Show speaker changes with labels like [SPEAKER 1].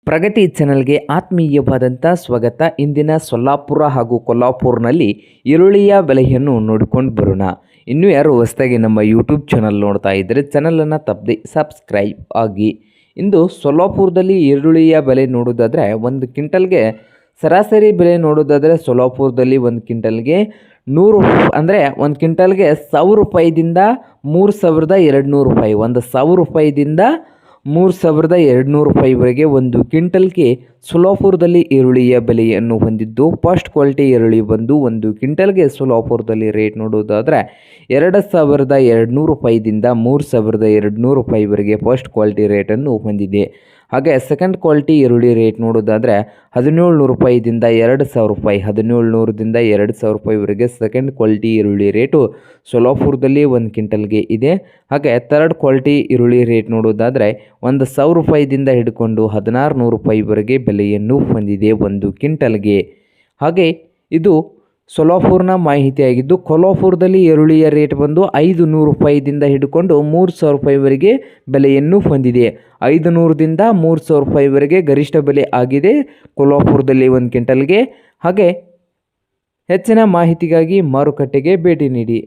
[SPEAKER 1] ಪ್ರಗತಿ ಚಾನಲ್ಗೆ ಆತ್ಮೀಯವಾದಂಥ ಸ್ವಾಗತ. ಇಂದಿನ ಸೊಲ್ಲಾಪುರ ಹಾಗೂ ಕೊಲ್ಲಾಪುರ್ನಲ್ಲಿ ಈರುಳ್ಳಿಯ ಬೆಲೆಯನ್ನು ನೋಡಿಕೊಂಡು ಬರೋಣ. ಇನ್ನೂ ಯಾರು ಹೊಸದಾಗಿ ನಮ್ಮ ಯೂಟ್ಯೂಬ್ ಚಾನಲ್ ನೋಡ್ತಾ ಇದ್ದರೆ ಚಾನಲನ್ನು ತಪ್ಪದೆ ಸಬ್ಸ್ಕ್ರೈಬ್ ಆಗಿ. ಇಂದು ಸೊಲ್ಲಾಪುರದಲ್ಲಿ ಈರುಳ್ಳಿಯ ಬೆಲೆ ನೋಡೋದಾದರೆ ಒಂದು ಕ್ವಿಂಟಲ್ಗೆ ಸರಾಸರಿ ಬೆಲೆ ನೋಡೋದಾದರೆ ಸೊಲ್ಲಾಪುರದಲ್ಲಿ ಒಂದು ಕ್ವಿಂಟಲ್ಗೆ 100 ಅಂದರೆ ಒಂದು ಕ್ವಿಂಟಲ್ಗೆ 1000 ರೂಪಾಯಿದಿಂದ 3200 ರೂಪಾಯಿ, 1000 ರೂಪಾಯಿದಿಂದ 3200 ರೂಪಾಯಿವರೆಗೆ ಒಂದು ಕ್ವಿಂಟಲ್ಗೆ ಸೊಲ್ಲಾಪುರದಲ್ಲಿ ಈರುಳ್ಳಿಯ ಬೆಲೆಯನ್ನು ಹೊಂದಿದ್ದು, ಫಸ್ಟ್ ಕ್ವಾಲಿಟಿ ಈರುಳ್ಳಿ ಬಂದು ಒಂದು ಕ್ವಿಂಟಲ್ಗೆ ಸೊಲ್ಲಾಪುರದಲ್ಲಿ ರೇಟ್ ನೋಡೋದಾದರೆ 2200 ರೂಪಾಯಿದಿಂದ 3200 ರೂಪಾಯಿವರೆಗೆ ಫಸ್ಟ್ ಕ್ವಾಲಿಟಿ ರೇಟನ್ನು ಹೊಂದಿದೆ. ಹಾಗೆ ಸೆಕೆಂಡ್ ಕ್ವಾಲಿಟಿ ಈರುಳ್ಳಿ ರೇಟ್ ನೋಡೋದಾದರೆ 1700 ರೂಪಾಯಿದಿಂದ 2000 ರೂಪಾಯಿ, 1700ದಿಂದ 2000 ರೂಪಾಯಿವರೆಗೆ ಸೆಕೆಂಡ್ ಕ್ವಾಲಿಟಿ ಈರುಳ್ಳಿ ರೇಟು ಸೊಲ್ಲಾಪುರದಲ್ಲಿ ಒಂದು ಕ್ವಿಂಟಲ್ಗೆ ಇದೆ. ಹಾಗೆ ಥರ್ಡ್ ಕ್ವಾಲಿಟಿ ಈರುಳ್ಳಿ ರೇಟ್ ನೋಡೋದಾದರೆ 1000 ರೂಪಾಯಿದಿಂದ ಹಿಡ್ಕೊಂಡು 1600 ರೂಪಾಯಿವರೆಗೆ ಬೆಲೆಯನ್ನು ಹೊಂದಿದೆ ಒಂದು ಕ್ವಿಂಟಲ್ಗೆ. ಹಾಗೆ ಇದು ಸೊಲ್ಲಾಪುರ್ನ ಮಾಹಿತಿಯಾಗಿದ್ದು, ಕೊಲ್ಲಾಪುರದಲ್ಲಿ ಈರುಳ್ಳಿಯ ರೇಟ್ ಬಂದು 500 ರೂಪಾಯಿದಿಂದ ಹಿಡ್ಕೊಂಡು 3000 ರೂಪಾಯಿವರೆಗೆ ಬೆಲೆಯನ್ನು ಹೊಂದಿದೆ. 500ದಿಂದ 3000 ರೂಪಾಯಿವರೆಗೆ ಗರಿಷ್ಠ ಬೆಲೆ ಆಗಿದೆ ಕೊಲ್ಲಾಪುರದಲ್ಲಿ ಒಂದು ಕ್ವಿಂಟಲ್ಗೆ. ಹಾಗೆ ಹೆಚ್ಚಿನ ಮಾಹಿತಿಗಾಗಿ ಮಾರುಕಟ್ಟೆಗೆ ಭೇಟಿ ನೀಡಿ.